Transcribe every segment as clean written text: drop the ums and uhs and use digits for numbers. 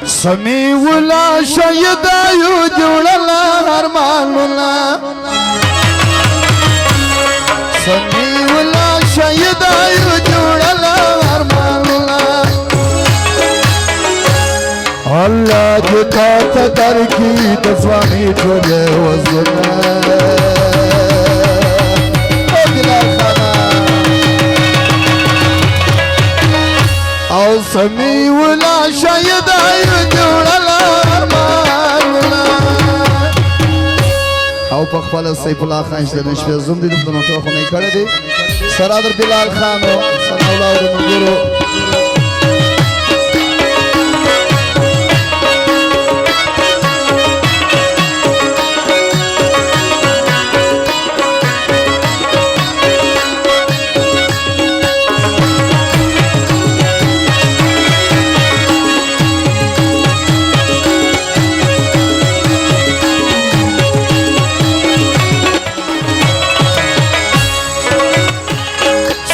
سميولا شيدا يجولنا هرماننا سميولا شيدا يجولنا هرماننا الله جتا تدركي تسواني تولي وزنا او سميولا شيدا يجولنا هرماننا او پخپل سیف الله خان شته نشته زوم دي د نوټو خو نه کړی دي سرادر بلال خان او سنا اولاد مګورو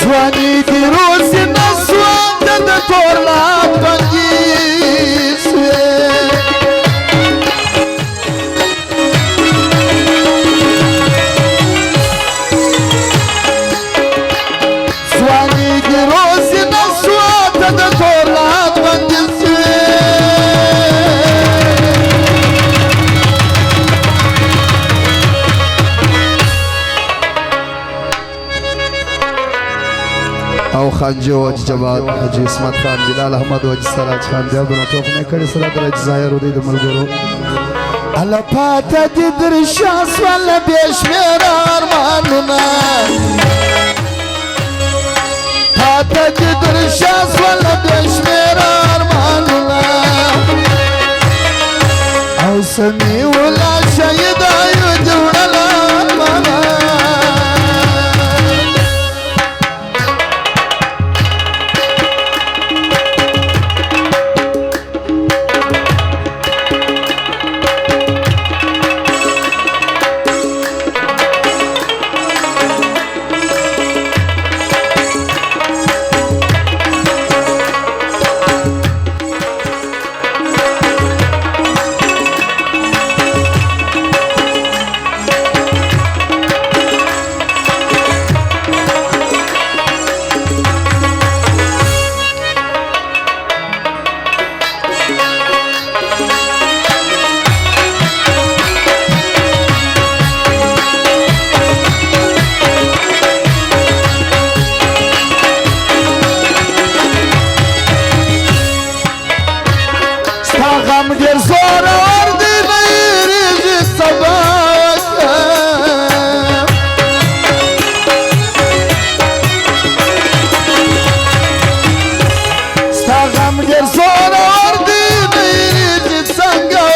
سواني دي روسي نسوان د تورلا پنجيس سواني دي روسي نسوان د تورلا پنجيس او خانجو وج جواد حجي اسمت خان بلال احمد وج سراج خان دی دونو ټوک نه کړي سره درج ظاهر ودی د ملګرو الله پاته دې درشاس ولا بشمیر ارمانونه پاته دې درشاس ولا بشمیر ارمانونه او سمي ولا شهيدا يجوړلا غم ډیر زور ور دی لري سبا ستا غم ډیر زور ور دی لري څنګه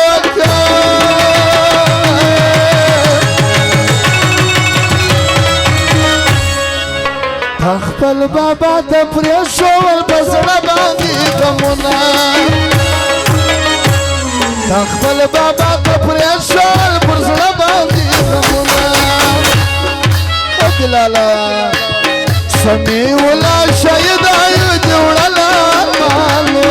خپل بابا ته پرې شول بسړه باندې غمونه خپل بابا ته پرې شول پر زړه باندې غمونه او بلاله سمي ولا شهيدا يجوړلا مالو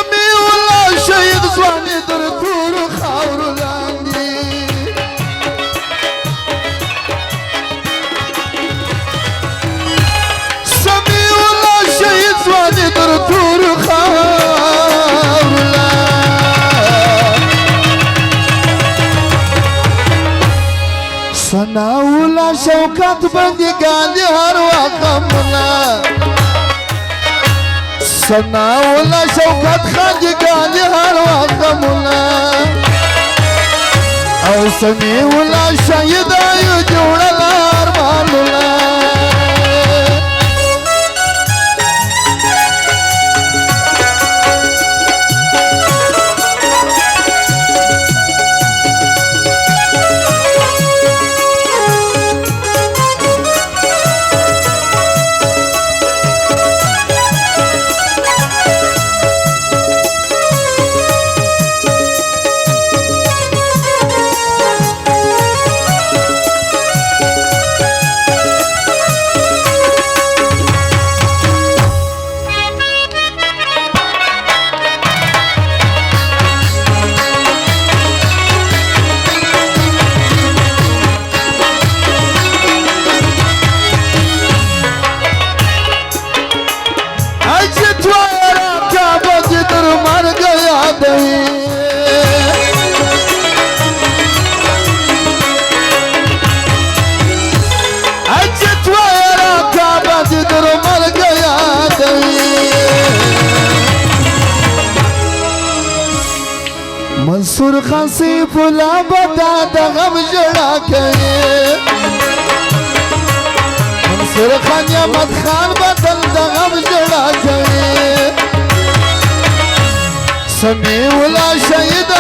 سمیع الله شهید ځواني در تورو خاورو لاندې سمیع الله شهید ځواني در تورو خاورو لاندې ثناء الله شوکت بندګان دي هر وخمونه ثناء الله شوکت خاندګان دي هر وخمونه او سمیع الله شهید ایو جوړل ارمانونه منصور خان سیف الله بدا د غم جړا کوي منصور خان احمد خان بدل د غم جړا کوي سمیع الله شهید